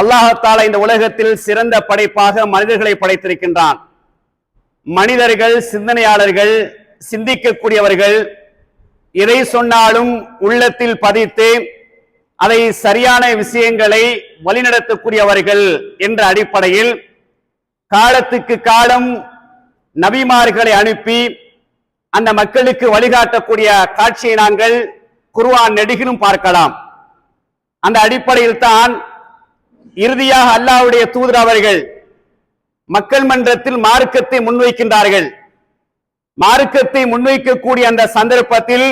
அல்லாஹ் இந்த உலகத்தில் சிறந்த படைப்பாக மனிதர்களை படைத்திருக்கின்றான். மனிதர்கள் சிந்தனையாளர்கள், சிந்திக்கக்கூடியவர்கள், எதை சொன்னாலும் உள்ளத்தில் பதித்து அதை சரியான விஷயங்களை வழிநடத்தக்கூடியவர்கள் என்ற அடிப்படையில் காலத்துக்கு காலம் நபிமார்களை அனுப்பி அந்த மக்களுக்கு வழிகாட்டக்கூடிய காட்சியை நாங்கள் குர்ஆன் நெடுகிலும் பார்க்கலாம். அந்த அடிப்படையில் தான் இறுதியாக அல்லாஹ்வுடைய தூதர் அவர்கள் மக்கள் மன்றத்தில் மார்க்கத்தை முன்வைக்கின்றார்கள். மார்க்கத்தை முன்வைக்கக்கூடிய அந்த சந்தர்ப்பத்தில்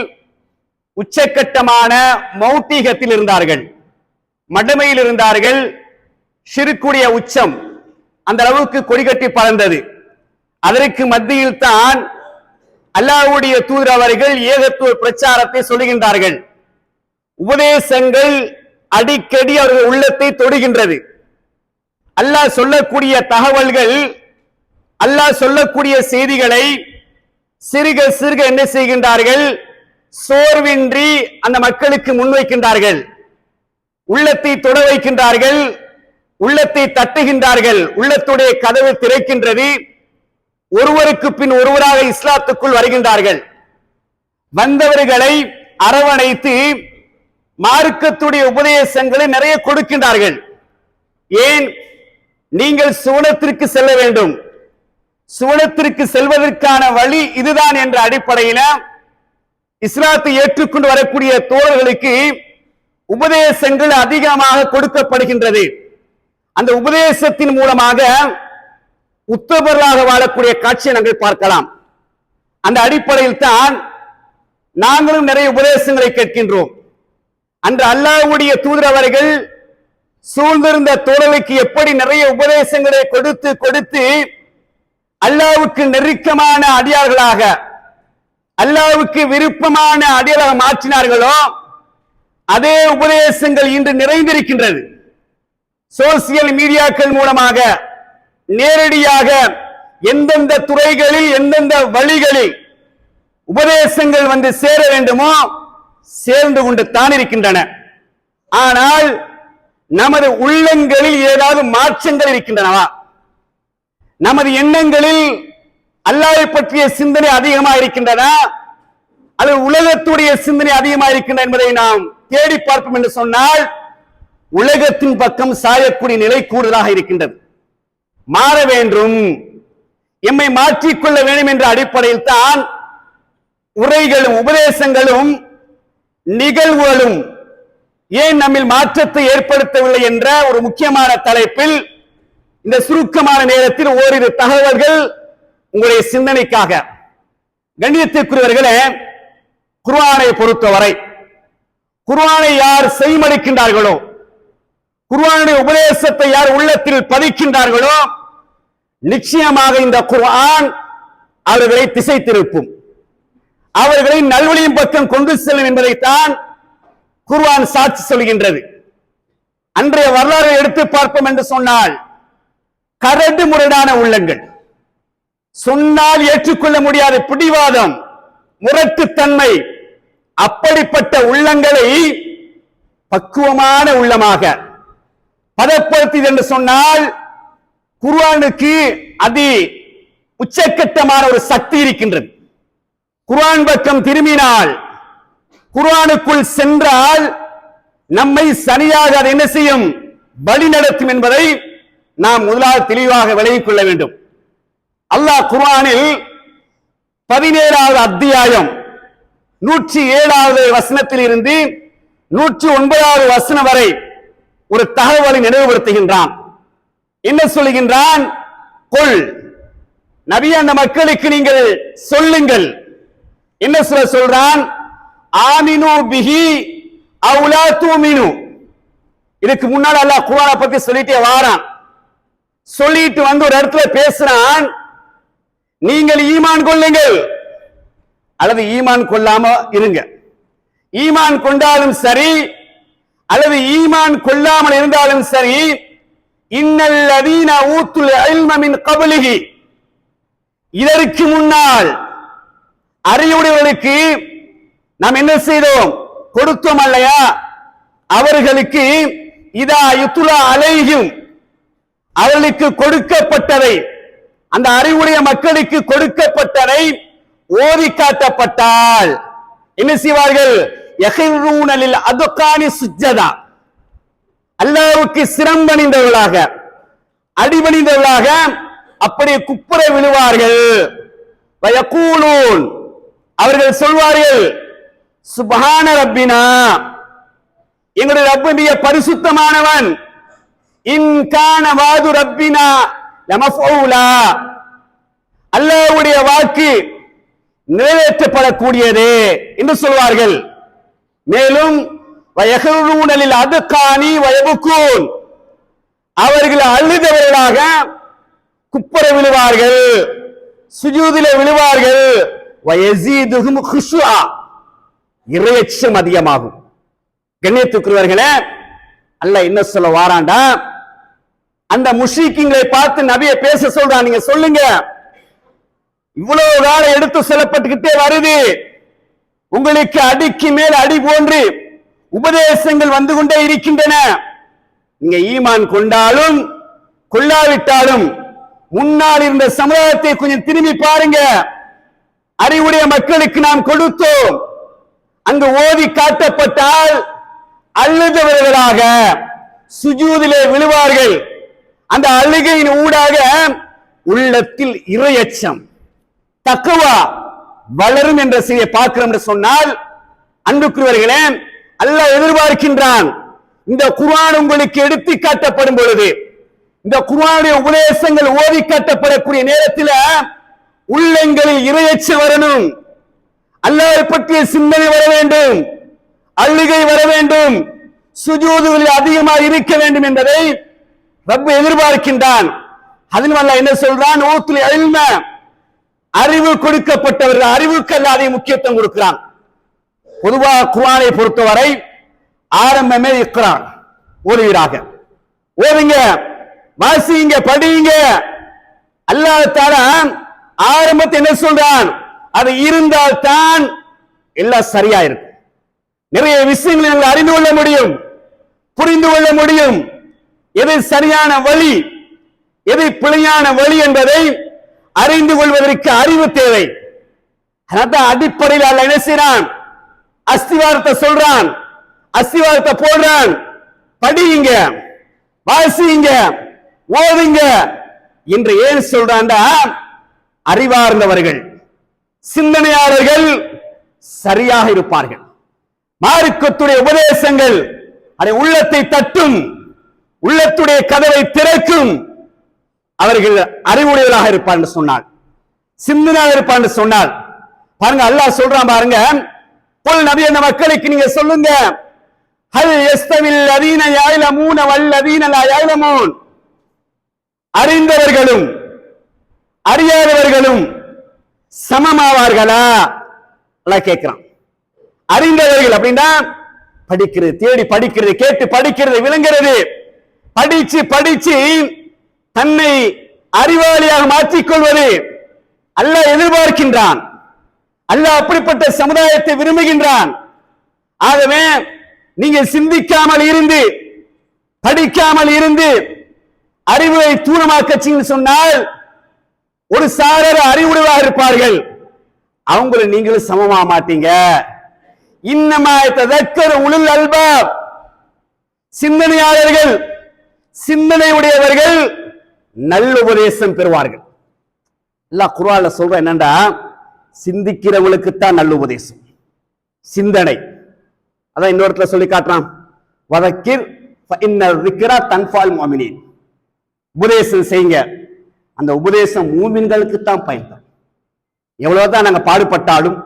உச்சக்கட்டமான மௌட்டிகத்தில் இருந்தார்கள், மடமையில் இருந்தார்கள். ஷிர்க்குடைய உச்சம் அந்த அளவுக்கு கொடிகட்டி பறந்தது. அதற்கு மத்தியில் தான் அல்லாஹ்வுடைய தூதர் அவர்கள் ஏகத்துவ பிரச்சாரத்தை சொல்லுகின்றார்கள். உபதேசங்கள் அடிக்கடி அவர்கள் உள்ளத்தை தொடுகின்றது. அல்லாஹ் சொல்லக்கூடிய தகவல்கள், அல்லாஹ் சொல்லக்கூடிய செய்திகளை சிறுக சிறுக என்ன செய்கின்றார்கள்? சோர்வின்றி அந்த மக்களுக்கு முன்வைக்கின்றார்கள். உள்ளத்தை தொட வைக்கின்றார்கள், உள்ளத்தை தட்டுகின்றார்கள். உள்ளத்துடைய கதவு திறக்கின்றது. ஒருவருக்கு பின் ஒருவராக இஸ்லாத்துக்குள் வருகின்றார்கள். வந்தவர்களை அரவணைத்து மார்க்கத்துடைய உபதேசங்களை நிறைய கொடுக்கின்றார்கள். ஏன்? நீங்கள் சுவனத்திற்கு செல்ல வேண்டும், சுவனத்திற்கு செல்வதற்கான வழி இதுதான் என்ற அடிப்படையில் இஸ்லாத்தை ஏற்றுக்கொண்டு வரக்கூடிய தோழர்களுக்கு உபதேசங்கள் அதிகமாக கொடுக்கப்படுகின்றது. அந்த உபதேசத்தின் மூலமாக உத்தமர்களாக வாழக்கூடிய காட்சியை நாங்கள் பார்க்கலாம். அந்த அடிப்படையில் தான் நாங்களும் நிறைய உபதேசங்களை கேட்கின்றோம். அன்று அல்லாஹ்வுடைய தூதர் அவர்கள் சூழ்ந்திருந்த தோழர்களுக்கு எப்படி நிறைய உபதேசங்களை கொடுத்து கொடுத்து அல்லாஹ்வுக்கு நெருக்கமான அடியார்களாக, அல்லாஹ்வுக்கு விருப்பமான அடியாராக மாற்றினார்களோ அதே உபதேசங்கள் இன்று நிறைந்திருக்கின்றது. சோசியல் மீடியாக்கள் மூலமாக நேரடியாக எந்தெந்த துறைகளில் எந்தெந்த வழிகளில் உபதேசங்கள் வந்து சேர வேண்டுமோ சேர்ந்து கொண்டு தான் இருக்கின்றன. ஆனால் நமது உள்ளங்களில் ஏதாவது மாற்றங்கள் இருக்கின்றனவா? நமது எண்ணங்களில் அல்லாஹ்வை பற்றிய சிந்தனை அதிகமாக இருக்கின்றன அல்லது உலகத்துடைய சிந்தனை அதிகமாக இருக்கின்றன என்பதை நாம் தேடி பார்ப்போம் என்று சொன்னால் உலகத்தின் பக்கம் சாயக்கூடிய நிலை கூடுதலாக இருக்கின்றது. மாற வேண்டும், எம்மை மாற்றிக்கொள்ள வேண்டும் என்ற அடிப்படையில் தான் உரைகளும் உபதேசங்களும் நிகழ்வுகளும் ஏன் நம்மில் மாற்றத்தை ஏற்படுத்தவில்லை என்ற ஒரு முக்கியமான தலைப்பில் இந்த சுருக்கமான நேரத்தில் ஓரிரு தகவல்கள் உங்களுடைய சிந்தனைக்காக. கண்ணியத்திற்குரியவர்களே, குர்ஆனை பொறுத்தவரை குர்ஆனை யார் செய்மடிக்கின்றார்களோ, குர்ஆனுடைய உபதேசத்தை யார் உள்ளத்தில் பதிக்கின்றார்களோ நிச்சயமாக இந்த குர்ஆன் அவர்களை திசை திருப்பும், அவர்களை நல்வழியின் பக்கம் கொண்டு செல்லும் என்பதைத்தான் குர்ஆன் சாட்சி சொல்கின்றது. அன்றைய வரலாறு எடுத்து பார்ப்போம் என்று சொன்னால் கரடு முரடான உள்ளங்கள், சொன்னால் ஏற்றுக்கொள்ள முடியாத பிடிவாதம், முரட்டுத்தன்மை, அப்படிப்பட்ட உள்ளங்களை பக்குவமான உள்ளமாக பதப்படுத்தி என்று சொன்னால் குர்ஆனுக்கு அதி உச்சக்கட்டமான ஒரு சக்தி இருக்கின்றது. குர்ஆன் பக்கம் திரும்பினால், குர்ஆனுக்குள் சென்றால் நம்மை சரியாக அது என்ன செய்யும்? வழி நடத்தும் என்பதை நாம் முதலாவது தெளிவாக விளங்கிக் கொள்ள வேண்டும். அல்லாஹ் குர்ஆனில் 17வது அத்தியாயம் 107வது வசனத்தில் இருந்து 109வது வசனம் வரை ஒரு தகவலை நினைவுபடுத்துகின்றான். என்ன சொல்லுகின்றான்? கொல் நபி, அந்த மக்களுக்கு நீங்கள் சொல்லுங்கள். என்ன சொல்றான்? ஆமினு பிஹி அவ் லா துமினு. இதுக்கு முன்னால் அல்லாஹ் குர்ஆனை பத்தி சொல்லிட்டே வாரான். சொல்லிட்டு வந்து ஒரு இடத்துல பேசுறான், நீங்கள் ஈமான் கொள்ளுங்கள் அல்லது ஈமான் கொள்ளாம இருங்க. ஈமான் கொண்டாலும் சரி அல்லது ஈமான் கொள்ளாமல் இருந்தாலும் சரி, இன்னல்லதீன ஊத்துல் இல்ம மின் கப்லிஹி, இதற்கு முன்னால் அறிவுடையவர்களுக்கு நாம் என்ன செய்தோம்? கொடுத்தோம் அல்லையா? அவர்களுக்கு இதா யுத்லா அலைஹிம், அவர்களுக்கு கொடுக்கப்பட்டதை, அந்த அறிவுடைய மக்களுக்கு கொடுக்கப்பட்டதை ஓதி காட்டப்பட்டால் என்ன செய்வார்கள்? யஹிரூன லில் அதுகானி சுஜ்ஜதா, அல்லாஹ்வுக்கு சிரம்பணிந்தவர்களாக, அடிபணிந்தவர்களாக அப்படியே குப்புற விழுவார்கள். வயகூலூன், அவர்கள் சொல்வார்கள், சுப்ஹான ரப்பினா, எங்களுடைய ரப்பு மிக பரிசுத்தமானவன், இன் கான வாது ரப்பினா லமஃஊலா, அல்லாஹ்வுடைய வாக்கு நிறைவேற்றப்படக்கூடியது என்று சொல்வார்கள். மேலும் வயஹ்ரூன லில் அதுகானி வயபுகூன், அவர்கள் அழுதவர்களாக குப்புற விழுவார்கள், சுஜூதிலே விழுவார்கள். வயஸீதுஹும் குஷுஆ, இறையச்சம் அதிகமாகும். கண்ணியத்துக்குரியவர்களே, அல்லாஹ் என்ன சொல்ல வாராண்டா, அந்த முஷ்ரிக்கீங்களை பார்த்து நபியை பேச சொல்றான். நீங்க சொல்லுங்க, இவ்வளவு காலம் எடுத்து சொல்லப்பட்டுக்கிட்டே வருது, உங்களுக்கு அடிக்கு மேல் அடி போன்று உபதேசங்கள் வந்து கொண்டே இருக்கின்றன. நீங்க ஈமான் கொண்டாலும் கொள்ளாவிட்டாலும் முன்னால் இருந்த சமுதாயத்தை கொஞ்சம் திரும்பி பாருங்க. அறிவுடைய மக்களுக்கு நாம் கொடுத்தோம், அங்கு ஓதி காட்டப்பட்டால் அழுதவர்களாக சுஜூதிலே விழுவார்கள். அந்த அழுகையின் ஊடாக உள்ளத்தில் இறையச்சம், தக்வா வளரும் என்ற செய்தியை பார்க்கிறோம் என்று சொன்னால், அன்புக்குரியவர்களே, அல்லாஹ் எதிர்பார்க்கின்றான், இந்த குர்ஆன் உங்களுக்கு எடுத்து காட்டப்படும் பொழுது, இந்த குர்ஆனுடைய உபதேசங்கள் ஓதி காட்டப்படக்கூடிய நேரத்தில் உள்ளங்களில் இறையச்சம் வரணும், அல்லாஹ்வை பற்றிய சிந்தனை வர வேண்டும், அழுகை வர வேண்டும், சுஜூதுகளில் அதிகமாக இருக்க வேண்டும் என்பதை ரப்பு எதிர்பார்க்கின்றான். அதில் அல்லாஹ் என்ன சொல்றான்? ஊத்துல் இல்ம, அறிவு கொடுக்கப்பட்டவர்கள், அறிவுக்கு அல்லாஹ் அதிக முக்கியத்துவம் கொடுக்கிறான். பொதுவாக குர்ஆனை பொறுத்தவரை ஆரம்பமே இக்ரான், ஓதுவீராக, ஓதுங்க, வாசிங்க, படிங்க. அல்லாஹ் தஆலா ஆரம்பத்தை என்ன சொல்றான்? அது இருந்தால் தான் எல்லாம் சரியா இருக்கும். நிறைய விஷயங்களை நீங்கள் அறிந்து கொள்ள முடியும், புரிந்து கொள்ள முடியும். எது சரியான வழி, எது பிழையான வழி என்பதை அறிந்து கொள்வதற்கு அறிவு தேவை. அதான் அடிப்படையில் அல்லாஹ் என்ன செய்றான்? அஸ்திவாரத்தை சொல்றான், அஸ்திவாரத்தை போடுறான். படியுங்க, வாசிங்க, ஓதுங்க என்று ஏன் சொல்றான்டா, அறிவார்ந்தவர்கள், சிந்தனையாளர்கள் சரியாக இருப்பார்கள். மார்க்கத்துடைய உபதேசங்கள் அதை உள்ளத்தை தட்டும், உள்ளத்துடைய கதவை திறக்கும். அவர்கள் அறிவுடையவர்களாக இருப்பார் என்று சொன்னார், சிந்தனையாக இருப்பார் என்று சொன்னார். பாருங்க, அல்லாஹ் சொல்றான் பாருங்க, போல் நபி அந்த மக்களுக்கு நீங்க சொல்லுங்க, ஹல் யஸ்தவில் லதீன யஅலமூன வல்லதீன லா யஅலமூன், அறிந்தவர்களும் அறியாதவர்களும் சமமாவார்களா? அல்லாஹ் கேட்கிறான். அறிந்தவர்கள் அப்படின்னா படிக்கிறது, தேடி படிக்கிறது, கேட்டு படிக்கிறது, விளங்குறது, படிச்சு படிச்சு தன்னை அறிவாளியாக மாற்றிக்கொள்வது அல்லாஹ் எதிர்பார்க்கின்றான். அல்லாஹ் அப்படிப்பட்ட சமுதாயத்தை விரும்புகின்றான். ஆகவே நீங்க சிந்திக்காமல் இருந்து, படிக்காமல் இருந்து அறிவை தூரமாக்கச்சின்னு சொன்னால் ஒரு சாரர் அறிவுடையவராக இருப்பார்கள், அவங்களை நீங்களும் சமமா மாட்டீங்க. இன்னமா ததக்கரு உலுல் அல்பாப், சிந்தனையாளர்கள், சிந்தனை உடையவர்கள் நல்ல உபதேசம் பெறுவார்கள். அல்லாஹ் குர்ஆன்ல சொல்ற என்னண்டா, சிந்திக்கிறவங்களுக்கு தான் நல்ல உபதேசம், சிந்தனை. அதான் இன்னொரு இடத்துல சொல்லி காட்டுறான், வதக்கிர் ஃபஇன்ன ذிக்ரா தன்ஃபால் முஃமினீன், உபதேசம் செய்யுங்க, அந்த உபதேசம் மூமின்களுக்கு தான் பயன்படும். எவ்வளவுதான் நாங்க பாடுபட்டாலும்,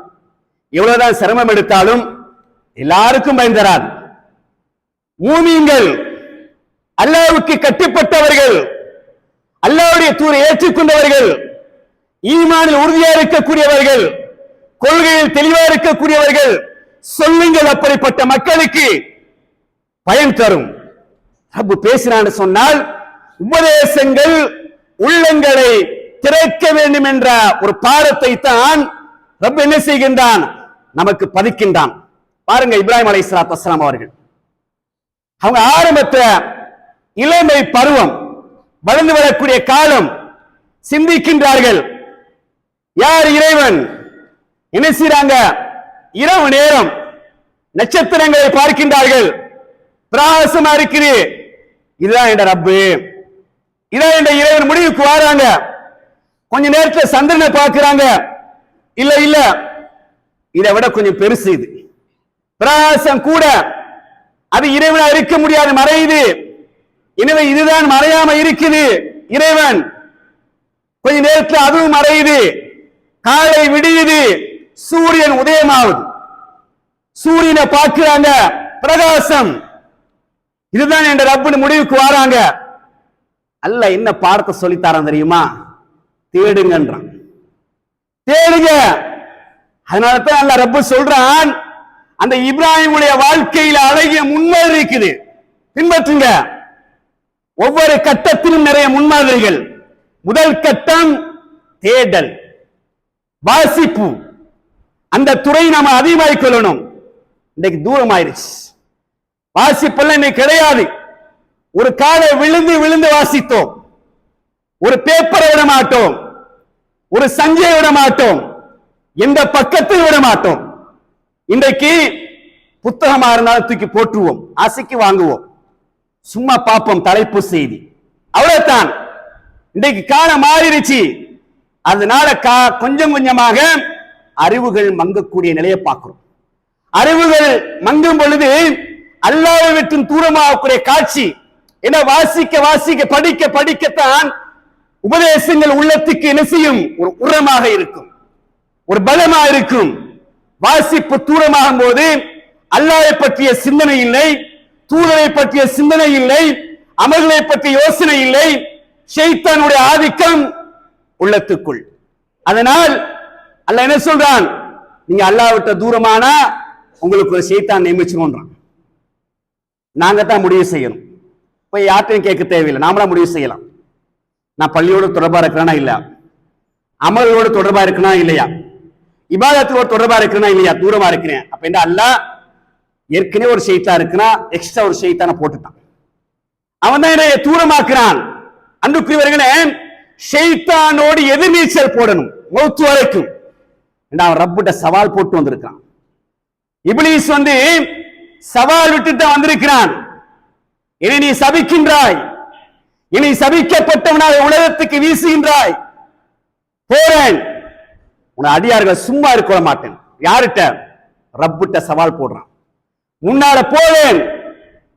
எவ்வளவுதான் சிரமம் எடுத்தாலும் எல்லாருக்கும் பயன் தராது. மூமின்கள், அல்லாஹ்வுக்கு கட்டுப்பட்டவர்கள், அல்லாஹ்வுடைய தூரை ஏற்றுக்கொண்டவர்கள், ஈமானில் உறுதியா இருக்கக்கூடியவர்கள், கொள்கையில் தெளிவா இருக்கக்கூடியவர்கள், சொல்லுங்கள், அப்படிப்பட்ட மக்களுக்கு பயன் தரும். ரப்பு பேசினான்னு சொன்னால் உபதேசங்கள் உள்ளங்களை திறக்க வேண்டும் என்ற ஒரு பாரத்தை தான் ரப்பு என்ன செய்கின்றான்? நமக்கு பதிக்கின்றான். பாருங்க, இப்ராஹிம் அலைஹிஸ்ஸலாத்து வஸ்ஸலாம் அவர்கள் அவங்க ஆரம்பத்த இளமை பருவம், வளர்ந்து வரக்கூடிய காலம், சிந்திக்கின்றார்கள். யார் இறைவன்? என்ன செய்றாங்க? இரவு நேரம் நட்சத்திரங்களை பார்க்கின்றார்கள், பிரகாசமா இருக்குது. இதுதான் என்ற ரப்பு, இதான் என்ற இறைவன் முடிவுக்கு வராங்க. கொஞ்ச நேரத்தில் சந்திரனை பார்க்கிறாங்க, இல்ல இல்ல இதை விட கொஞ்சம் பெருசு, இது பிரகாசம் கூட, அது இறைவனா இருக்க முடியாது, மறையுது. எனவே இதுதான் மறையாம இருக்குது இறைவன். கொஞ்ச நேரத்தில் அதுவும் மறையுது. காலை விடியுது, சூரியன் உதயமாகுது, சூரியனை பார்க்கிறாங்க, பிரகாசம். இதுதான் என்ற ரப்புன்னு முடிவுக்கு வராங்க. அல்ல என்ன பாடத்தை சொல்லித்தாரான் தெரியுமா? தேடுங்கன்றான், தேடுங்க. அதனால தான் அல்ல ரப்பு சொல்றான், அந்த இப்ராஹிமுடைய வாழ்க்கையில அழகிய முன்மாதிரி இருக்குது, பின்பற்றுங்க. ஒவ்வொரு கட்டத்திலும் நிறைய முன்மாதிரிகள். முதல் கட்டம் தேடல், வாசிப்பு. அந்த துறை நாம அதிகமாகிக் கொள்ளணும். இன்னைக்கு தூரம் ஆயிருச்சு, வாசிப்பெல்லாம் இன்னைக்கு கிடையாது. ஒரு காலை விழுந்து விழுந்து வாசித்தோம், ஒரு பேப்பரை விட மாட்டோம், ஒரு சஞ்சை விட மாட்டோம், எந்த பக்கத்தில் விட மாட்டோம். இன்றைக்கு புத்தகமா இருந்தாலும் தூக்கி போட்டுருவோம், ஆசைக்கு வாங்குவோம், சும்மா பார்ப்போம் தலைப்பு செய்தி, அவ்வளவுதான். இன்றைக்கு காலம் மாறிடுச்சு. அதனால கொஞ்சம் கொஞ்சமாக அறிவுகள் மங்கக்கூடிய நிலையை பார்க்கிறோம். அறிவுகள் மங்கும் பொழுது அல்லாஹ்வை விட்டு தூரமாகக்கூடிய காட்சி. ஏன்னா வாசிக்க வாசிக்க படிக்க படிக்கத்தான் உபதேசங்கள் உள்ளத்துக்கு என்ன செய்யும்? ஒரு உரமாக இருக்கும், ஒரு பலமாக இருக்கும். வாசிப்பு தூரமாகும் போது அல்லாஹ்வை பற்றிய சிந்தனை இல்லை, தூதரை பற்றிய சிந்தனை இல்லை, அமல்களை பற்றிய யோசனை இல்லை, ஷைத்தானுடைய ஆதிக்கம் உள்ளத்துக்குள். அதனால் அல்லாஹ் என்ன சொல்றான்? நீங்க அல்லாஹ் விட்ட தூரமானா உங்களுக்கு ஒரு ஷைத்தான் நியமிச்சுன்றான். நாங்க தான் முடிவு செய்யணும், போய் யார்ட்டையும் கேட்க தேவையில்லை, நாமளா முடிவு செய்யலாம். நான் பள்ளியோடு தொடர்பா இருக்கிறேனா இல்லையா, அமலோடு தொடர்பா இருக்கிறனா இல்லையா, இபாதத்தோடு தொடர்பா இருக்கிறனா இல்லையா, தூரமா இருக்கிறேன். அப்ப என்ன அல்லாஹ் ஏற்கனவே ஒரு ஷைத்தான் இருக்குன்னா எக்ஸ்ட்ரா ஒரு ஷைத்தானை போட்டுட்டான், அவன் தான் என்னை தூரமாக்குறான். அன்புக்குரியவர்களே, ஷைத்தானோடு எதிர்நீச்சல் போடணும் மௌத்து வரைக்கும். அவன் ரப்பிட்ட சவால் போட்டு வந்திருக்கான். இப்லீஸ் சவால் விட்டு வந்திருக்கிறான். இனி நீ சபிக்கின்றாய், இனி சபிக்கப்பட்டவனாக உலகத்துக்கு வீசுகின்றாய், போறேன், உன அடியார்கள் சும்மா இருக்க மாட்டேன். யாருட்ட? ரப்பிட்ட சவால் போடுறான். முன்னால போவேன்,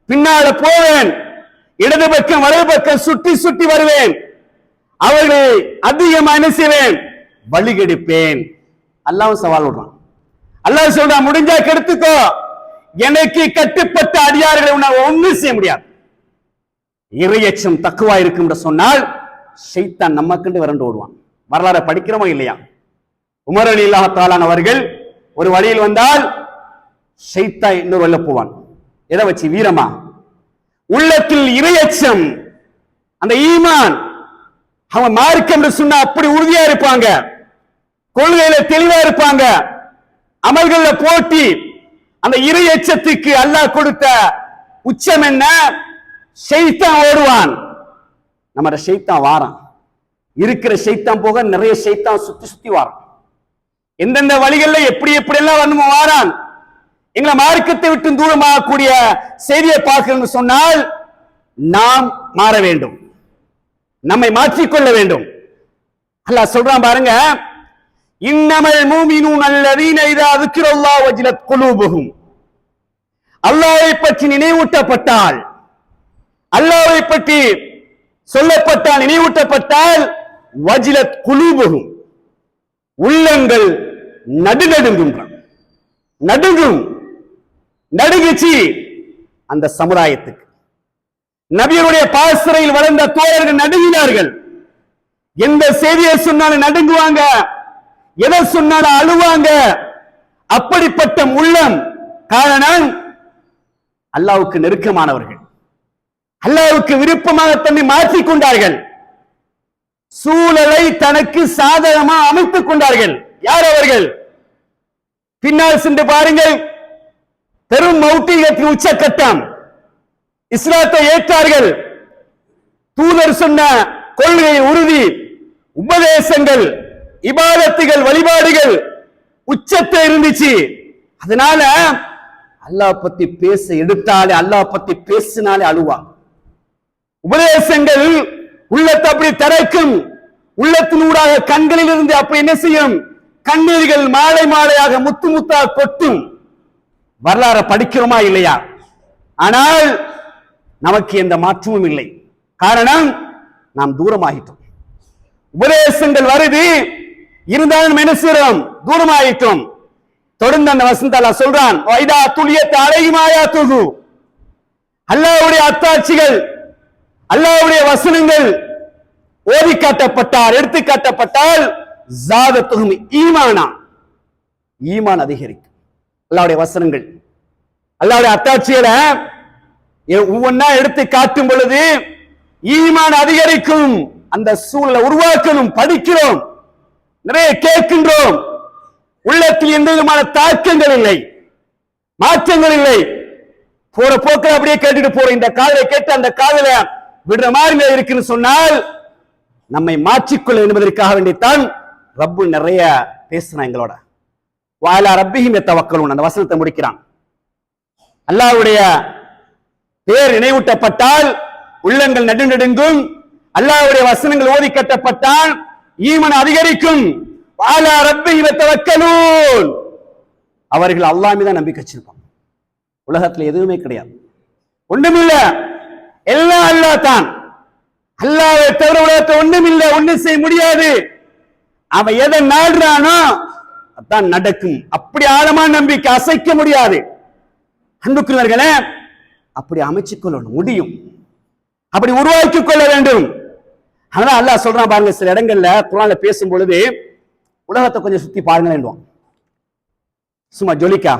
பின்னால போவேன், இடது பக்கம் வலது பக்கம் சுட்டி சுட்டி வருவேன், அவர்களை அதிகமாக என்ன செய்வேன்? வழிகெடுப்பேன். அல்லாஹ் சவால் விடுறான். அல்லாஹ் சொல்றான், முடிஞ்சா கெடுத்துக்கோ, எனக்கு கட்டுப்பட்ட அடியார்களை ஒண்ணும் செய்ய முடியாது. இறையச்சம் தக்குவா இருக்கும் சொன்னால் ஷைத்தான் நம்மக்கண்டு விரண்டு ஓடுவான். வரலாறு படிக்கிறோமா இல்லையா? உமர் ரலியல்லாஹு தஆலா அவர்கள் ஒரு வழியில் வந்தால் ஷைத்தான் இன்னொரு வழியில போவான். எதை வச்சு? வீரமா. உள்ளத்தில் இறையச்சம், அந்த ஈமான், அவங்க மார்க்கம் என்று சொன்னா அப்படி உறுதியா இருப்பாங்க, கொள்கையில தெளிவா இருப்பாங்க, அமல்கள்ல போட்டி. அந்த இறையச்சத்துக்கு அல்லாஹ் கொடுத்த உச்சம் என்ன? ஷைத்தான் ஓடுவான். நம்ம ஷைத்தான் வாரான், இருக்கிற ஷைத்தான் போக நிறைய ஷைத்தான் சுத்தி சுத்தி வாரான். எந்தெந்த வழிகள்ல எப்படி எப்படி எல்லாம் வந்து வாரான். எங்களை மார்க்கத்தை விட்டு தூரமாகக்கூடிய செய்தியை பார்க்கணும்னு சொன்னால் நாம் மாற வேண்டும், நம்மை மாற்றிக்கொள்ள வேண்டும். அல்லாஹ் சொல்றான் பாருங்க, இன்னமல் மூமினூன அல்லதீன இதா ذிக்ரல்லாஹு வஜிலத் குலூபுஹும். அல்லாஹ்வை பற்றி நினைவூட்டப்பட்டால், அல்லாஹ்வை பற்றி சொல்லப்பட்டால், நினைவூட்டப்பட்டால், வஜிலத் குலூபுஹும், உள்ளங்கள் நடுநடுங்குகின்றன. நடுங்கும், நடுங்குச்சு அந்த சமுதாயத்துக்கு. நபியுடைய பாசறையில் வளர்ந்த தோழர்கள் நடுங்கினார்கள். எந்த செய்தியை சொன்னாலும் நடுங்குவாங்க, எதை சொன்னாலும் அழுவாங்க. அப்படிப்பட்ட உள்ளம். காரணம், அல்லாஹ்வுக்கு நெருக்கமானவர்கள், அல்லாஹ்வுக்கு விருப்பமாக தன்னை மாற்றிக் கொண்டார்கள், சூழலை தனக்கு சாதகமாக அமைத்துக் கொண்டார்கள். யார் அவர்கள்? பின்னால் சென்று பாருங்கள், பெரும் மௌட்டிகத்தின் உச்சக்கட்டம். இஸ்லாத்தை ஏற்றார்கள். தூதர் சொன்ன கொள்கை உறுதி, உபதேசங்கள், இபாதத்துகள், வழிபாடுகள் உச்சத்தை இருந்துச்சு. அதனால அல்லாஹ் பத்தி பேச எடுத்தாலே, அல்லாஹ் பத்தி பேசினாலே அழுவா. உபதேசங்கள் உள்ளத்தை அப்படி திறக்கும், உள்ளத்தினூடாக கண்களில் இருந்து அப்படி என்ன செய்யும், கண்ணீர்கள் மாலை மாலையாக முத்து முத்தா கொட்டும். வரலாறு படிக்கிறோமா இல்லையா? ஆனால் நமக்கு எந்த மாற்றமும் இல்லை. காரணம், நாம் தூரமாகிட்டோம். உபதேசங்கள் வருது, இருந்தாலும் என்ன செய்றோம், தூரமாயிட்டோம். தொடர்ந்து அந்த வசனத்தை அல்லாஹ் சொல்றான், வைதா துலியத் அலைஹிம் ஆயாத்துஹு, அல்லாஹ்வுடைய அத்தாட்சிகள், அல்லாஹ்வுடைய வசனங்கள் ஓதி காட்டப்பட்டால், எடுத்து காட்டப்பட்டால், ஜாதத்துஹும் ஈமானா, ஈமான் அதிகரிக்கும். அல்லாஹ்வுடைய வசனங்கள், அல்லாஹ்வுடைய அத்தாட்சிகளை ஒவ்வொன்னா எடுத்து காட்டும் பொழுது ஈமான் அதிகரிக்கும். அந்த சூழலை உருவாக்கணும். படிக்கிறோம், நிறைய கேட்கின்றோம், உள்ளத்தில் எந்த விதமான தாக்கங்கள் இல்லை, மாற்றங்கள் இல்லை. போற போக்கில் அப்படியே கேட்டுட்டு போற இந்த காதலை கேட்டு அந்த காதல விடுற மாதிரி இருக்குன்னு சொன்னால் நம்மை மாற்றிக்கொள்ள என்பதற்காக வேண்டித்தான் ரப்பு நிறைய பேசினா எங்களோட. வாலா ரப்பிஹிம் யத்தவக்கலூன், அந்த வசனத்தை முடிக்கிறான். அல்லாஹ்வுடைய பேர் நினைவூட்டப்பட்டால் உள்ளங்கள் நடுநடுங்கும். அல்லாஹ்வுடைய வசனங்கள் ஓதி கட்டப்பட்டால் ஈமான் அதிகரிக்கும். வாலா ரப்பிஹிம் யத்தவக்கலூன், அவர்கள் அல்லாஹ் மீது நம்பிக்கை வச்சிருப்பாங்க. உலகத்துல எதுவுமே கிடையாது, ஒண்ணுமில்ல, எல்லாம் அல்லாஹ் தான். அல்லாஹ்வை தவிர உலகத்தை ஒண்ணுமில்லை, ஒண்ணும் செய்ய முடியாது. அவன் எதை நாடுறானோ அதான் நடக்கும். அப்படி ஆழமான நம்பிக்கை, அசைக்க முடியாது. அன்புக்குரியவர்களே, அப்படி அமைச்சுக் கொள்ள முடியும், அப்படி உருவாக்கிக் கொள்ள வேண்டும். அதனால அல்லாஹ் சொல்றான் பாருங்க, சில இடங்கள்ல குர்ஆன்ல பேசும் பொழுது உலகத்தை கொஞ்சம் சுத்தி பாருங்களேன். சும்மா ஜொலிக்கா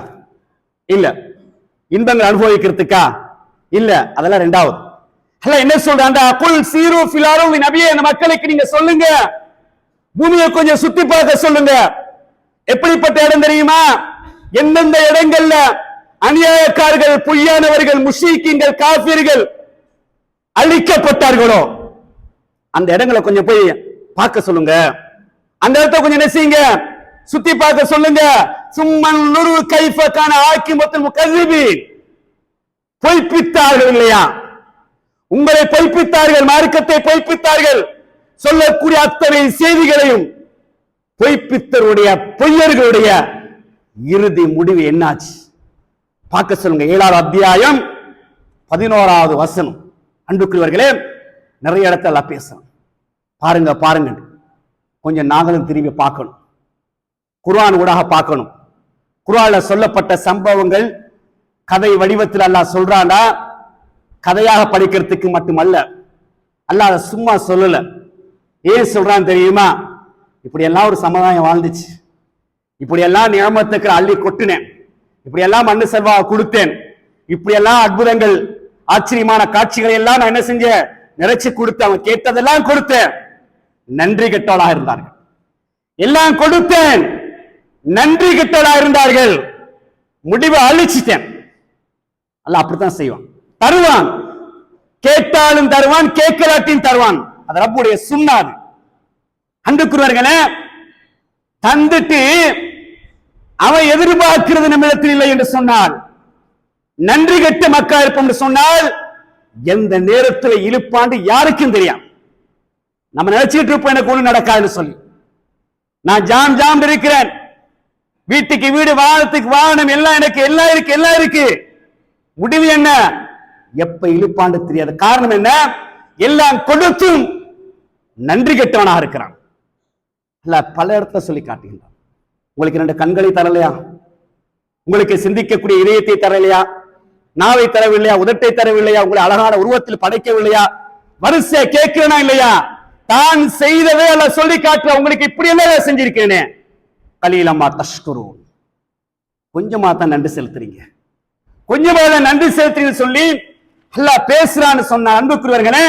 இல்ல, இன்பங்கள் அனுபவிக்கிறதுக்கா இல்ல, அதெல்லாம் ரெண்டாவது. அல்லாஹ் என்ன சொல்றான், குல் சீரு ஃபில் அர்தி, நபியே இந்த மக்களுக்கு நீங்க சொல்லுங்க, பூமியை கொஞ்சம் சுத்தி பார்க்க சொல்லுங்க. எப்படிப்பட்ட இடம் தெரியுமா? எந்தெந்த இடங்கள்ல அநியாயக்காரர்கள், பொய்யானவர்கள், முஷ்ரிக்கீன்கள், காஃபிர்கள் அழிக்கப்பட்டார்களோ அந்த இடங்களை கொஞ்சம் போய் பார்க்க சொல்லுங்க. அந்த இடத்தை கொஞ்சம் என்ன செய்யுங்க, சுத்தி பார்க்க சொல்லுங்க. சும்மன் நுரு கைஃப கான ஆக்கிமத்துல் முகذிபீன், பொய்ப்பித்தார்கள் இல்லையா, உங்களை பொய்ப்பித்தார்கள், மார்க்கத்தை பொய்ப்பித்தார்கள், சொல்லக்கூடிய அத்தனை செய்திகளையும் பொய்ப்பித்தருடைய பொய்யர்களுடைய இறுதி முடிவு என்னாச்சு பார்க்க சொல்லுங்க. 7வது அத்தியாயம் 11வது வசனம். அன்புக்குரியவர்களே, நிறைய இடத்துல பேசணும். பாருங்க பாருங்க, கொஞ்சம் நாங்களும் திரும்பி பார்க்கணும், குர்ஆன் ஊடாக பார்க்கணும். குர்ஆன்ல சொல்லப்பட்ட சம்பவங்கள் கதை வடிவத்தில் அல்லாஹ் சொல்றானா, கதையாக படிக்கிறதுக்கு மட்டுமல்ல, அல்லாஹ் சும்மா சொல்லல. ஏன் சொல்றான் தெரியுமா? இப்படி எல்லாம் ஒரு சமுதாயம் வாழ்ந்துச்சு, இப்படி எல்லாம் நியமத்துக்கு அள்ளி கொட்டினேன், இப்படி எல்லாம் மண்ணு செல்வா கொடுத்தேன், இப்படி எல்லாம் அற்புதங்கள், ஆச்சரியமான காட்சிகளை எல்லாம் நான் என்ன செஞ்சேன், நிறைச்சு கொடுத்தேன், அவன் கேட்டதெல்லாம் கொடுத்தேன், நன்றி கெட்டவளாக இருந்தார்கள். எல்லாம் கொடுத்தேன், நன்றி கெட்டவளாக இருந்தார்கள், முடிவை அழிச்சிட்டேன். அல்லாஹ் அப்படித்தான் செய்வான், தருவான், கேட்டாலும் தருவான், கேட்கலாட்டியும் தருவான். அது ரப்புடைய சுன்னாது. அன்புக்குரியவர்களே, தந்துட்டு அவன் எதிர்பார்க்கிறது நம்மிடத்தில் இல்லை என்று சொன்னால், நன்றி கெட்ட மக்கள் இருப்போம் என்று சொன்னால், எந்த நேரத்தில் இழுப்பாண்டு யாருக்கும் தெரியும். நம்ம நினைச்சிட்டு இருப்போம் எனக்கு ஒண்ணு நடக்காதுன்னு சொல்லி, நான் ஜாம் ஜாம் இருக்கிறேன், வீட்டுக்கு வீடு, வாகனத்துக்கு வாகனம், எல்லாம் எனக்கு, எல்லாம் இருக்கு, எல்லாம் இருக்கு. முடிவு என்ன? எப்ப இழுப்பாண்டு தெரியாது. காரணம் என்ன? எல்லாம் கொடுத்தும் நன்றி கெட்டவனாக இருக்கிறான். இல்ல, பல இடத்துல சொல்லி காட்டுகின்றான். உங்களுக்கு 2 கண்களை தரலையா? உங்களுக்கு சிந்திக்கக்கூடிய இதயத்தை தரலையா? நாவை தரவில்லையா? உதட்டை தரவில்லையா? உங்களை அழகான உருவத்தில் படைக்கவில்லையா? வரிசை கேட்கிறனா இல்லையா? தான் செய்தவே அல்ல சொல்லி காட்டுற, உங்களுக்கு இப்படி எல்லாம் செஞ்சிருக்கேனே. கலீலம்மா தஷ்குரூன், கொஞ்சமா தான் நன்றி செலுத்துறீங்க, கொஞ்சமா தான் நன்றி செலுத்துறீங்கன்னு சொல்லி அல்லாஹ் பேசுறான்னு சொன்ன அன்புக்குரியவர்களே,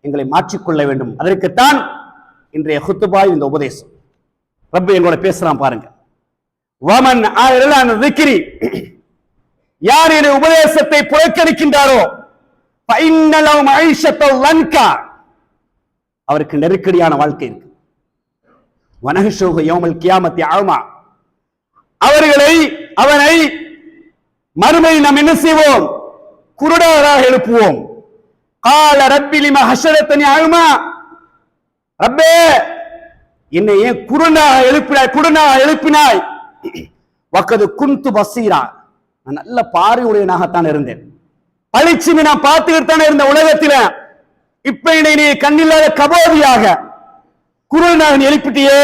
எங்களை மாற்றிக்கொள்ள வேண்டும். அதற்குத்தான் இன்றைய குத்துபாய், இந்த உபதேசம். ரப்பு எங்களோட பேசுறான் பாருங்க. வமன் ஆயிரலான திக்ரி, யார் இந்த உபதேசத்தை புறக்கணிக்கின்றாரோ, அவருக்கு நெருக்கடியான வாழ்க்கை இருக்கு. வனஹ்ஷுஹு யௌமல் கியாமத்தி அஅமா, அவனை மறுமை நாம் என்ன செய்வோம்? குருடராக எழுப்புவோம். கால ரப்பி லிமா ஹஷரத்தனி அஅமா, ரப்பே என்னை ஏன் குருடனாக எழுப்பினாய்? வக்கது குந்து பசீரா, நான் நல்ல பார்வையுடையனாகத்தான் இருந்தேன், பளிச்சுன்னு நான் பார்த்துக்கிட்டு தானே இருந்த உலகத்தில. இப்ப என்னை கண்ணில்லாத கபோதியாக குருடனாக எழுப்பிட்டியே.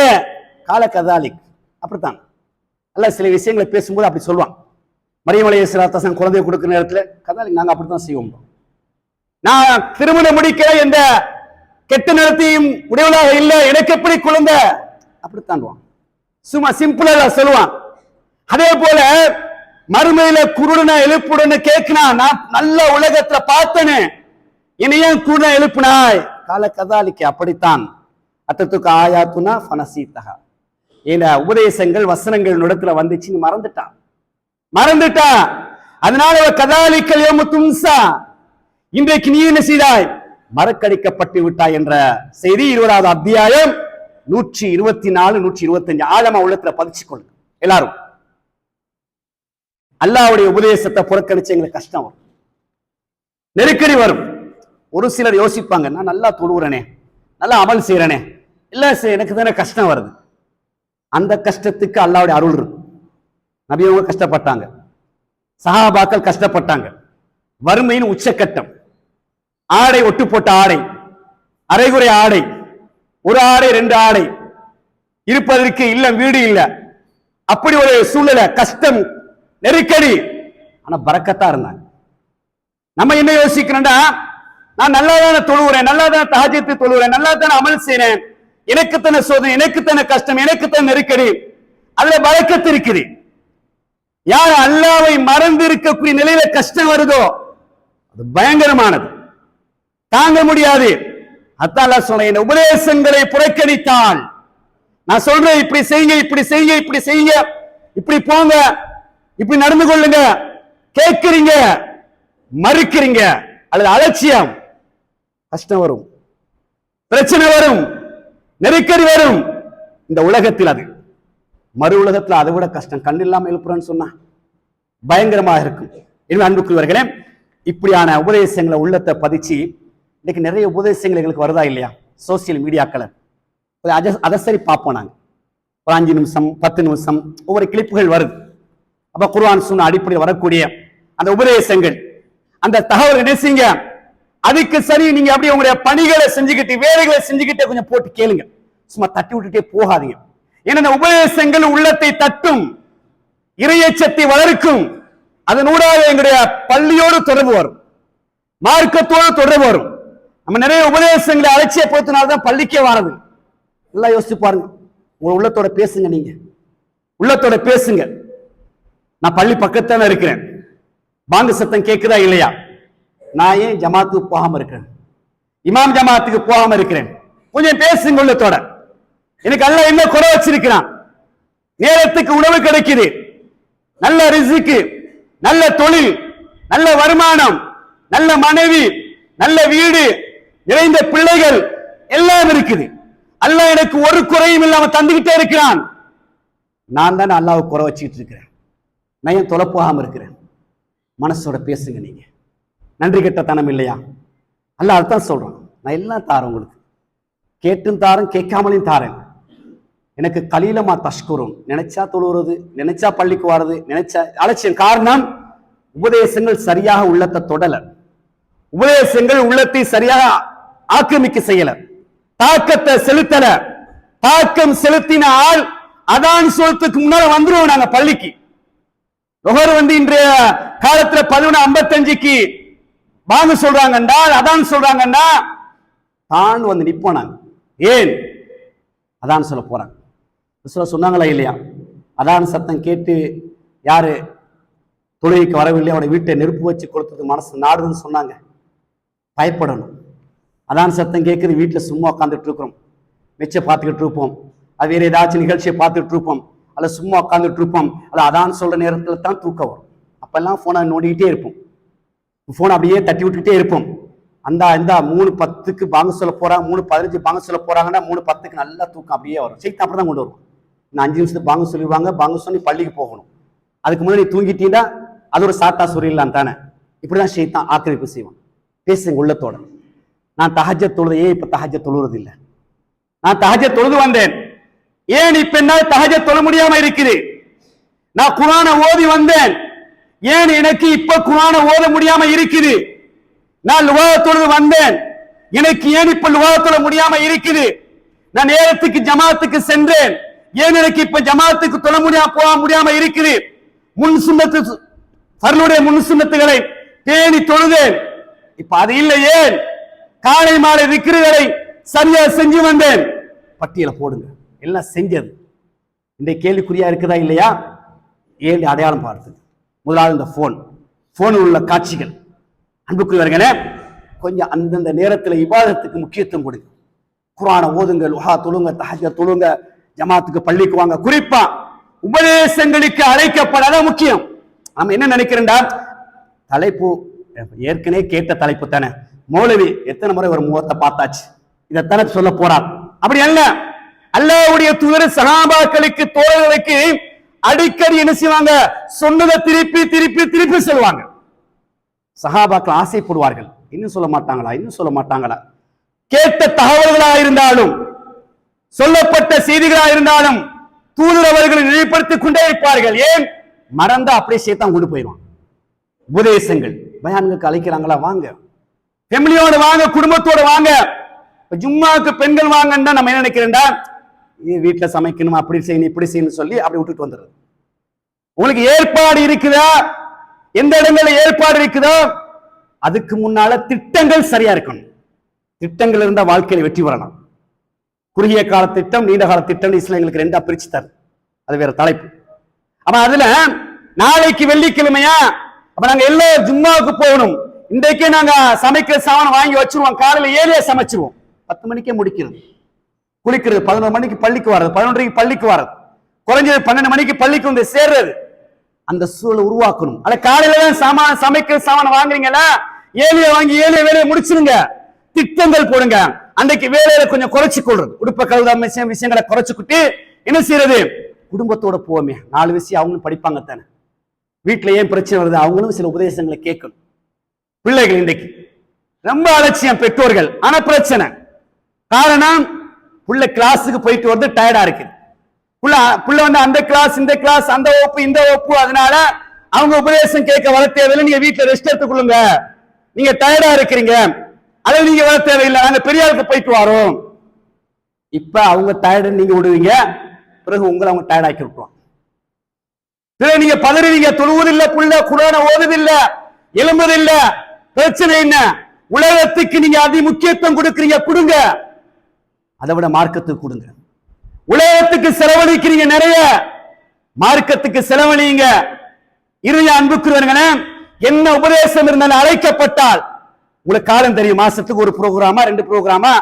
கால கதாலிக், அப்படித்தான் அல்ல சில விஷயங்களை பேசும்போது அப்படி சொல்லுவான். மரியம் அலைஹிஸ்ஸலாம் குழந்தையை கொடுக்கிற நேரத்தில் கதாலிக் நாங்க அப்படித்தான் செய்வோம். நான் திருமணம் முடிக்க எந்த கெட்ட நிறத்தையும் உடையவளாக இல்லை, எனக்கு எப்படி குழந்தை? அப்படித்தான் சும்மா சிம்பிளா சொல்லுவான். அதே போல மறுமையில குருடனை எழுப்புடன்னு கேட்கிறான். நான் நல்ல உலகத்துல பார்த்தனே, என்னை ஏன் குருடனை எழுப்பினாய்? கால கதாலிக்கு, அப்படித்தான். அத்தத்துக்கு ஆயாத்துனா ஃபனசீத்தஹா, என்ற உபதேசங்கள் வசனங்கள் இடத்துல வந்துச்சு, நீ மறந்துட்டா. அதனால கதாலிக்கல் யௌம துன்சா, இன்றைக்கு நீ என்ன செய்தாய்? மறக்கடிக்கப்பட்டு விட்டாய் என்ற செய்தி 20வது அத்தியாயம் 124 125 ஆழமா உள்ளத்துல பதிச்சு கொள்ளுங்க எல்லாரும். அல்லாஹ்வுடைய உபதேசத்தை புறக்கணிச்சு எங்களுக்கு கஷ்டம் வரும், நெருக்கடி வரும். ஒரு சிலர் யோசிப்பாங்க, நான் நல்லா தொழுகிறேனே, நல்லா அமல் செய்யறேனே, இல்ல எனக்கு தானே கஷ்டம் வருது. அந்த கஷ்டத்துக்கு அல்லாஹ்வுடைய அருள் இருக்கும். நபியவங்க கஷ்டப்பட்டாங்க, சஹாபாக்கள் கஷ்டப்பட்டாங்க. வறுமையின் உச்சக்கட்டம், ஆடை ஒட்டு போட்ட ஆடை, அரைகுறை ஆடை, ஒரு ஆடை 2 ஆடை, இருப்பதற்கு இல்ல வீடு இல்ல, அப்படி ஒரு சூழ்நிலை, கஷ்டம், நெருக்கடி. ஆனா பரக்கத்தா இருந்தாங்க. நம்ம என்ன யோசிக்கிறோம்னா, நான் நல்லா தானே தொழுகிறேன், நல்லா தானே தஹஜ்ஜுத் தொழுகிறேன், நல்லா தானே அமல் செய்யறேன், எனக்கு தானே சோதனை, எனக்கு தானே கஷ்டம், எனக்கு தானே நெருக்கடி. அதுல பரக்கத்து இருக்குது. யார் அல்லாஹ்வை மறந்து இருக்கக்கூடிய நிலையில கஷ்டம் வருதோ அது பயங்கரமானது, தாங்க முடியாது. அதான் அல்லாஹ் சொல்றேன், இந்த உபதேசங்களை புறக்கணித்தால், நான் சொல்றேன் இப்படி செய்யுங்க, இப்படி செய்யுங்க, இப்படி செய்யுங்க, இப்படி போங்க, இப்படி நடந்து கொள்ளுங்க, கேட்கிறீங்க, மறுக்கிறீங்க, அல்லது அலட்சியம், கஷ்டம் வரும், பிரச்சனை வரும், நெருக்கடி வரும். இந்த உலகத்தில் அது, மறு உலகத்தில் அதை விட கஷ்டம். கண் இல்லாம எழுப்புறேன்னு சொன்னா பயங்கரமாக இருக்கும். எனவே அன்புக்குரியவர்களே, இப்படியான உபதேசங்களை உள்ளத்தை பதிச்சு இன்னைக்கு நிறைய உபதேசங்கள் எங்களுக்கு வருதா இல்லையா? சோசியல் மீடியாக்களை அதை சரி பார்ப்போம். நாங்க ஒரு 5 நிமிஷம் 10 நிமிஷம் ஒவ்வொரு கிளிப்புகள் வருது. அப்ப குர்ஆன் சுன்னா அடிப்படையில் வரக்கூடிய அந்த உபதேசங்கள், அந்த தகவல் என்ன செய்யுங்க, அதுக்கு சரி நீங்க அப்படியே உங்களுடைய பணிகளை செஞ்சுக்கிட்டு, வேலைகளை செஞ்சுக்கிட்டே கொஞ்சம் போட்டு கேளுங்க, சும்மா தட்டி விட்டுட்டே போகாதீங்க. ஏன்னா உபதேசங்கள் உள்ளத்தை தட்டும், இறையச்சத்தை வளர்க்கும். அதனூடாக எங்களுடைய பள்ளியோடு தொடர்பு வரும், மார்க்கத்தோடு தொடர்பு வரும். நம்ம நிறைய உபதேசங்களை அலட்சியப்படுத்தினால்தான் பள்ளிக்கே வாரது. எல்லாம் யோசிச்சு பாருங்க, உங்க உள்ளத்தோட பேசுங்க, நீங்க உள்ளத்தோட பேசுங்க. நான் பள்ளி பக்கத்தான இருக்கிறேன், பாங்கு சத்தம் கேட்குதா இல்லையா? நான் ஏன் ஜமாத்துக்கு போகாம இருக்கிறேன், இமாம் ஜமாத்துக்கு போகாம இருக்கிறேன்? கொஞ்சம் பேசுங்க உள்ளத்தோட. எனக்கு அல்லாஹ் என்ன குறை வச்சிருக்கிறான்? நேரத்துக்கு உணவு கிடைக்குது, நல்ல ரிஸ்க், நல்ல தொழில், நல்ல வருமானம், நல்ல மனைவி, நல்ல வீடு, நிறைந்த பிள்ளைகள் எல்லாம் இருக்குது. அல்லாஹ் எனக்கு ஒரு குறையும் இல்லாம தந்துகிட்டே இருக்கிறான். நான் தான் அல்லாஹ்வுக்கு குறை வச்சுக்கிட்டு இருக்கிறேன். நான் ஏன் தொலை போகாம இருக்கிறேன்? மனசோட பேசுங்க. நீங்க நன்றி கெட்டத்தனம் இல்லையா? அல்லாஹ் அதான் சொல்றான், நான் எல்லாம் தாரேன் உங்களுக்கு, கேட்டும் தாரேன், கேட்காமலையும் தாரேன். எனக்கு கலீலமா தஷ்குரும், நினைச்சா தொழுகிறது, நினைச்சா பள்ளிக்கு வர்றது, நினைச்சா அலட்சியம். காரணம், உபதேசங்கள் சரியாக உள்ளத்தை தொடல, உபதேசங்கள் உள்ளத்தை சரியாக ஆக்கிரமிக்க செய்யல, தாக்கத்தை செலுத்தல. தாக்கம் செலுத்தினால் அதான் சொல்றதுக்கு முன்னால வந்துருவோம் நாங்க பள்ளிக்கு. நுகர் இன்றைய காலத்துல 11:55 வாங்க சொல்றாங்கண்டா, அதான் சொல்றாங்கன்னா தான் வந்து நிப்போம் நாங்க. ஏன் அதான் சொல்ல போறாங்க? சொன்னாங்களா இல்லையா? அதான் சத்தம் கேட்டு யாரு தொழுகைக்கு வரவில்லை, அவருடைய வீட்டை நெருப்பு வச்சு கொடுத்தது மனசு நாடுன்னு சொன்னாங்க. பயப்படணும். அதான் சத்தம் கேட்குது, வீட்டில் சும்மா உட்காந்துட்டு இருக்கிறோம், மெச்ச பார்த்துக்கிட்டு இருப்போம், அது வேற ஏதாச்சும் நிகழ்ச்சியை பார்த்துட்டு இருப்போம், அல்ல சும்மா உட்காந்துட்டு இருப்போம், அல்ல அதான் சொல்ற நேரத்தில் தான் தூக்கம் வரும். அப்பெல்லாம் போனை நோண்டிக்கிட்டே இருப்போம், போனை அப்படியே தட்டி விட்டுக்கிட்டே இருப்போம். அந்த இந்த 3:10 பாங்க சொல்ல போறாங்க, 3:15 பாங்க சொல்ல போறாங்கன்னா 3:10 நல்லா தூக்கம் அப்படியே வரும். சைத்தான் அப்படிதான் கொண்டு வரும். இன்னும் 5 நிமிஷத்துக்கு பாங்க சொல்லிடுவாங்க, பாங்க சொல்லி பள்ளிக்கு போகணும். அதுக்கு முன்னாடி தூங்கிட்டீங்கன்னா அது ஒரு சாட்டா சொல்லிடலாம் தானே. இப்படிதான் சைத்தான் ஆக்கிரமிப்பு செய்வான். பேசுங்க உள்ளத்தோட. நான் தஹஜ்ஜத் தொழுது, ஏன் இப்ப தஹஜ்ஜத் தொழுறது இல்லை? நான் தஹஜ்ஜத் தொழுது வந்தேன், ஏன் இப்ப என்ன தஹஜ்ஜத் தொழ முடியாம இருக்குது? நான் குர்ஆனை ஓதி வந்தேன், ஏன் எனக்கு இப்ப குர்ஆனை ஓத முடியாம இருக்குது? நான் லுவாத் தொழுது வந்தேன், எனக்கு ஏன் இப்ப லுவாத் தொழ முடியாம இருக்குது? நான் நேரத்துக்கு ஜமாத்துக்கு சென்றேன், ஏன் எனக்கு இப்ப ஜமாத்துக்கு தொழ முடியாம இருக்குது? முன் சுன்னத்து ஃபர்லுடைய முன் சுன்னத்துகளை பேணி தொழுதேன், இப்ப அது இல்லை. ஏன்? காலை மாலை விக்ருகளை சரியா செஞ்சு வந்தேன். பட்டியலை போடுங்க, எல்லாம் செஞ்சது. இந்த கேள்விக்குறியா இருக்குதா இல்லையா? ஏன் அடையாளம் பார்த்து முதலாவது இந்த போன் உள்ள காட்சிகள். அன்புக்குரியவர்களே, கொஞ்சம் அந்தந்த நேரத்தில் இபாதத்துக்கு முக்கியத்துவம் கொடுங்க. குர்ஆனை ஓதுங்க, லுஹா தொழுங்க, தஹஜ்ஜத் தொழுங்க, ஜமாத்துக்கு பள்ளிக்கு வாங்க. குறிப்பா உபதேசங்களுக்கு அழைக்கப்படாத முக்கியம். நம்ம என்ன நினைக்கிறேன்டா, தலைப்பு ஏற்கனவே கேட்ட தலைப்பு தானே, மௌலவி எத்தனை முறை ஒரு முகத்தை பார்த்தாச்சு, இதைத்தானே சொல்ல போறார். அப்படி அல்ல. அல்லாஹ்வுடைய தூதர் சஹாபாக்களுக்கு தோழர்களுக்கு அடிக்கடி என்ன செய்வாங்க, சொன்னதை திருப்பி திருப்பி திருப்பி சொல்லுவாங்க. சஹாபாக்கள் ஆசைப்படுவார்கள், இன்னும் சொல்ல மாட்டாங்களா? கேட்ட தகவல்களா இருந்தாலும் சொல்லப்பட்ட செய்திகளா இருந்தாலும் தூதர் அவர்களை நிலைப்படுத்திக் கொண்டே இருப்பார்கள். ஏன்? மறந்தா அப்படியே சேத்தான் கொண்டு போயிடுவான். உபதேசங்கள் பயான்களுக்கு அழைக்கிறாங்களா, வாங்க, ஃபேமிலியோட வாங்க, குடும்பத்தோட வாங்க. ஜும்மாவுக்கு பெண்கள் வாங்கன்னா நம்ம என்ன நினைக்கிறேன்டா, வீட்டுல சமைக்கணும், அப்படி செய்யணும், இப்படி செய்யணும் சொல்லி அப்படி விட்டுட்டு வந்துடுறது. உங்களுக்கு ஏற்பாடு இருக்குதா? எந்த இடங்கள்ல ஏற்பாடு இருக்குதோ அதுக்கு முன்னால திட்டங்கள் சரியா இருக்கணும். திட்டங்கள் இருந்தா வாழ்க்கையில வெற்றி பெறலாம். குறுகிய கால திட்டம், நீண்ட கால திட்டம் இஸ்லாமியர்களுக்கு ரெண்டா பிரிச்சு தரு, அது வேற தலைப்பு. அப்ப அதுல நாளைக்கு வெள்ளிக்கிழமையா, அப்ப நாங்க எல்லாரும் ஜும்மாவுக்கு போகணும். இன்றைக்கே நாங்க சமைக்கிற சாமான் வாங்கி வச்சிருவோம், காலையில 7 சமைச்சிருவோம், 10 மணிக்கே முடிக்கிறது, குளிக்கிறது, 11 மணிக்கு பள்ளிக்கு வர்றது, 11:30 பள்ளிக்கு வர்றது, குறைஞ்சது 12 மணிக்கு பள்ளிக்கு வந்து சேர்றது. அந்த சூழலை உருவாக்கணும். அத காலையில தான் சமைக்கிற சாமான வாங்குறீங்களா, 7 வாங்கி 7 வேலையை முடிச்சிருங்க. திட்டங்கள் போடுங்க. அன்றைக்கு வேலையில கொஞ்சம் குறைச்சு கொள்றது, உடுப்ப கழுத விஷயங்களை குறைச்சுக்கிட்டு என்ன செய்யறது, குடும்பத்தோட போவோமே, 4 விஷயம் அவங்களும் படிப்பாங்க தானே. வீட்டுல ஏன் பிரச்சனை வருது, அவங்களும் சில உபதேசங்களை கேட்கணும். பிள்ளைகள் இன்றைக்கு ரொம்ப அலட்சியம் பெற்றோர்கள், ஆனா பிரச்சனை காரணம் புள்ள கிளாஸுக்கு போயிட்டு வந்து டயர்டா இருக்கு. புள்ள வந்து அந்த கிளாஸ் இந்த கிளாஸ், அந்த வகுப்பு இந்த வகுப்பு, அதனால அவங்க உபதேசம் கேட்க வர தேவையில்லை, நீங்க வீட்டுல ரெஸ்ட் எடுத்துக்கொள்ளுங்க, நீங்க டயர்டா இருக்கிறீங்க, அதை நீங்க வர தேவையில்லை, நாங்க பெரியாருக்கு போயிட்டு வரோம். இப்ப அவங்க டயர்டு நீங்க விடுவீங்க, பிறகு உங்களை அவங்க டயர்ட் ஆக்கி விட்டுருவாங்க. பிறகு நீங்க பதறுவீங்க, தொழுவதில்லை, புள்ள குர்ஆனை ஓதுதில்லை, எழும்புதில்லை. பிரச்சனை என்ன? உலகத்துக்கு நீங்க அதி முக்கியத்துவம் கொடுக்குறீங்க, கொடுங்க. அதை விட மார்க்கத்துக்கு கொடுங்க. உலகத்துக்கு செலவழிக்கிறீங்க நிறைய, மார்க்கத்துக்கு செலவழிங்க. இறுதி அன்புக்குரியவர்களே, என்ன உபதேசம் இருந்தாலும் அழைக்கப்பட்டால் உங்களுக்கு காலம் தெரியும். மாசத்துக்கு ஒரு ப்ரோக்ராமா 2 ப்ரோக்ராமா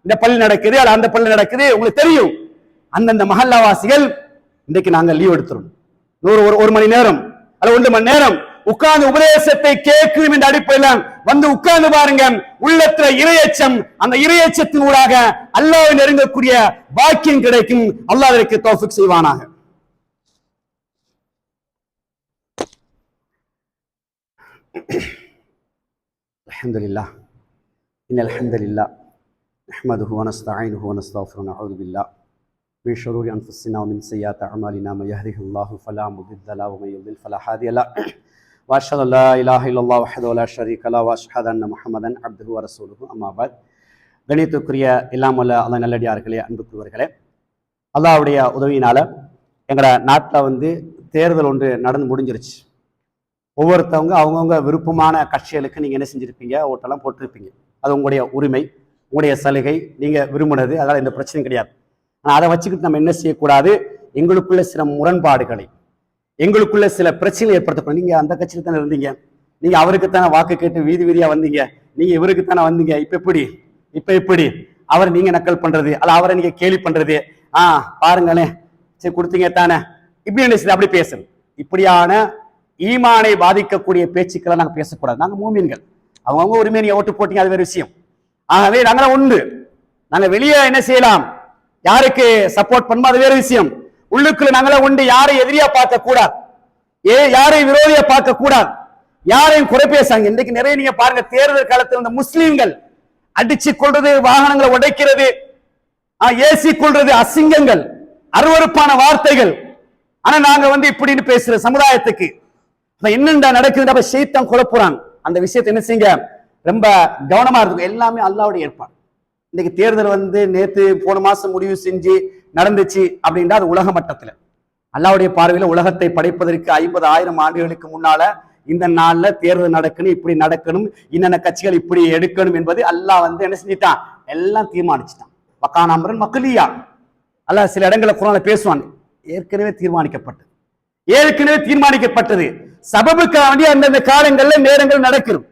இந்த பள்ளி நடக்குது, அல்ல அந்த பள்ளி நடக்குது, உங்களுக்கு தெரியும். அந்தந்த மஹல்லாவாசிகள் இன்றைக்கு நாங்க லீவ் எடுத்துரும், 1 மணி நேரம் அல்ல 1 மணி நேரம் உட்கார்ந்து உபதேசத்தை கேட்கும் என்ற அடிப்படையில் வந்து உட்கார்ந்து பாருங்க. உள்ளத்துல இறையச்சம், அந்த இறையச்சத்தின் ஊடாக அல்லாஹ்வை நெருங்கக்கூடிய பாக்கியம் கிடைக்கும். அல்லாஹ் அதற்கு தௌஃபீக் செய்வானாக. அல்ஹம்துலில்லாஹ் இன்னல் ஹம்தலில்லாஹ் நஹ்மதுஹு வ நஸ்தஈனுஹு வ நஸ்தக்ஃபிருஹு வ நஊது பில்லாஹ் மின் ஷுரூரி அன்ஃபுஸினா வ மின் ஸய்யிஆத்தி அஅமாலினா மன் யஹ்திஹில்லாஹு ஃபலா முضில்ல லஹு வ மன் யுضلل ஃபலா ஹாதிய லஹு واشهد ان لا اله الا الله وحده لا شريك له واشهد ان محمدا عبده ورسوله اما بعد. கணியத்துக்குரிய எல்லாம் வல்ல அல்லாஹ் நல்லடியார்களே, அன்புக்குரியவர்களே, அல்லாஹ்வுடைய உதவியினால எங்கட நாட்டில் வந்து தேர்தல் ஒன்று நடந்து முடிஞ்சிருச்சு. ஒவ்வொருத்தவங்க அவங்கவுங்க விருப்பமான கட்சிகளுக்கு நீங்க என்ன செஞ்சிருப்பீங்க, ஓட்டெல்லாம் போட்டிருப்பீங்க. அது உங்களுடைய உரிமை, உங்களுடைய சலுகை, நீங்க விரும்பினது, அதனால எந்த பிரச்சனையும் கிடையாது. ஆனால் அதை வச்சுக்கிட்டு நம்ம என்ன செய்யக்கூடாது, எங்களுக்குள்ள சில முரண்பாடுகளை, எங்களுக்குள்ள சில பிரச்சனைகள் ஏற்படுத்தப்படும். நீங்க அந்த கட்சியில தானே இருந்தீங்க, நீங்க அவருக்குத்தானே வாக்கு கேட்டு வீதி வீதியா வந்தீங்க, நீங்க இவருக்குத்தானே வந்தீங்க, இப்ப எப்படி அவரை நீங்க நக்கல் பண்றது, அல்ல அவரை நீங்க கேலி பண்றது, பாருங்களேன் சரி கொடுத்தீங்க தானே, இப்படி என்ன அப்படி பேசுறது. இப்படியான ஈமானை பாதிக்கக்கூடிய பேச்சுக்களை நாங்க பேசக்கூடாது. நாங்க மூமின்கள், அவங்க உரிமையை நீங்க ஓட்டு போட்டீங்க, அது வேற விஷயம். ஆகவே நாங்களாம் உண்டு. நாங்க வெளியே என்ன செய்யலாம், யாருக்கு சப்போர்ட் பண்ணுமோ அது வேற விஷயம். உள்ளுக்குள்ள நாங்களாம் உண்டு. யாரை எதிரியா பார்க்க கூடாது, யாரை விரோதியா பார்க்க கூடாது, யாரையும் குறை பேசாங்க. இன்றைக்கு நிறைய நீங்க பாருங்க, தேர்தல் காலத்தில் இந்த முஸ்லீம்கள் அடிச்சு கொள்றது, வாகனங்களை உடைக்கிறது, ஏசி கொள்றது, அசிங்கங்கள், அருவருப்பான வார்த்தைகள். ஆனா நாங்க இப்படின்னு பேசுற சமுதாயத்துக்கு என்னண்டா நடக்குது, ஷைத்தான் குழப்புறான். அந்த விஷயத்தை என்ன செய்யுங்க, ரொம்ப கவனமா இருக்கும். எல்லாமே அல்லாஹ்வுடைய ஏற்பாடு. இன்னைக்கு தேர்தல் நேத்து போன மாசம் முடிவு செஞ்சு நடந்துச்சு அப்படின்னா அது உலக மட்டத்துல. அல்லாஹ்வுடைய பார்வையில உலகத்தை படைப்பதற்கு 50,000 ஆண்டுகளுக்கு முன்னால இந்த நாள்ல தேர்தல் நடக்கணும், இப்படி நடக்கணும், இன்னென்ன கட்சிகள் இப்படி எடுக்கணும் என்பது அல்லாஹ் என்ன செஞ்சிட்டான், எல்லாம் தீர்மானிச்சுட்டான். வக்கானாமரன் மக்களியா அல்லாஹ் சில இடங்களை குர்ஆன்ல பேசுவான். ஏற்கனவே தீர்மானிக்கப்பட்டது. சபபுக்காக வேண்டிய அந்தந்த காலங்கள்ல நேரங்கள் நடக்கிறோம்.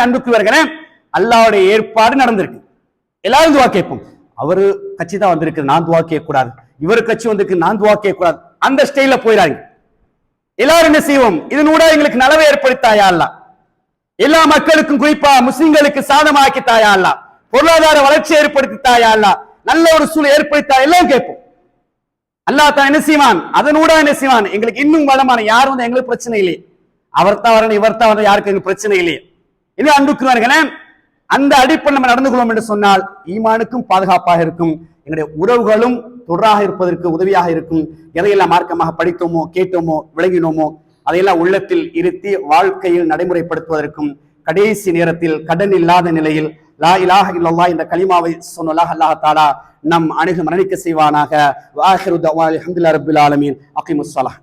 அன்புக்குரியவர்களே, அல்லாஹ்வுடைய ஏற்பாடு நடந்திருக்கு. எல்லாரும் துவா கேட்போம். அவரு கட்சி தான் வந்திருக்கு, நான் துவா கேட்க கூடாது, இவரு கட்சி வந்திருக்கு, நான் துவா கேட்க கூடாது, அந்த ஸ்டைல போயிடாங்க. எல்லாரும் என்ன செய்வோம், இதனூட எங்களுக்கு நலவை ஏற்படுத்தாயா அல்லாஹ், எல்லா மக்களுக்கும் குறிப்பா முஸ்லிம்களுக்கு சாதமாக்கித்தாயா அல்லாஹ், பொருளாதார வளர்ச்சி ஏற்படுத்தித்தாயா அல்லாஹ், நல்ல ஒரு சூழல் ஏற்படுத்தா, எல்லாம் கேட்போம். அல்லாஹ் தான் என்ன செய்வான், அதனூட என்ன செய்வான், எங்களுக்கு இன்னும் வளமான யாரும் எங்களுக்கு பிரச்சனை இல்லையே, அவர் தான் வரணும், இவர் தான் வரணும், யாருக்கு எங்களுக்கு பிரச்சனை இல்லையே. இது அன்புக்குரியவர்களே, அந்த அடிப்படை நம்ம நடந்து கொள்வோம் என்று சொன்னால் ஈமானுக்கும் பாதுகாப்பாக இருக்கும், எங்களுடைய உறவுகளும் தொடராக இருப்பதற்கு உதவியாக இருக்கும். எதையெல்லாம் மார்க்கமாக படித்தோமோ, கேட்டோமோ, விளங்கினோமோ அதையெல்லாம் உள்ளத்தில் இருத்தி வாழ்க்கையில் நடைமுறைப்படுத்துவதற்கும் கடைசி நேரத்தில் கடன் இல்லாத நிலையில் லா இலாஹ இல்லல்லாஹ் என்ற கலிமாவை சொன்ன அல்லாஹ் தஆலா நம் அனைவரும் மரணிக்க செய்வானாக. வ ஆகிரு தஅவானா அல்ஹம்துலில்லாஹி ரப்பில் ஆலமீன். அகீமுஸ் ஸலாஹ்.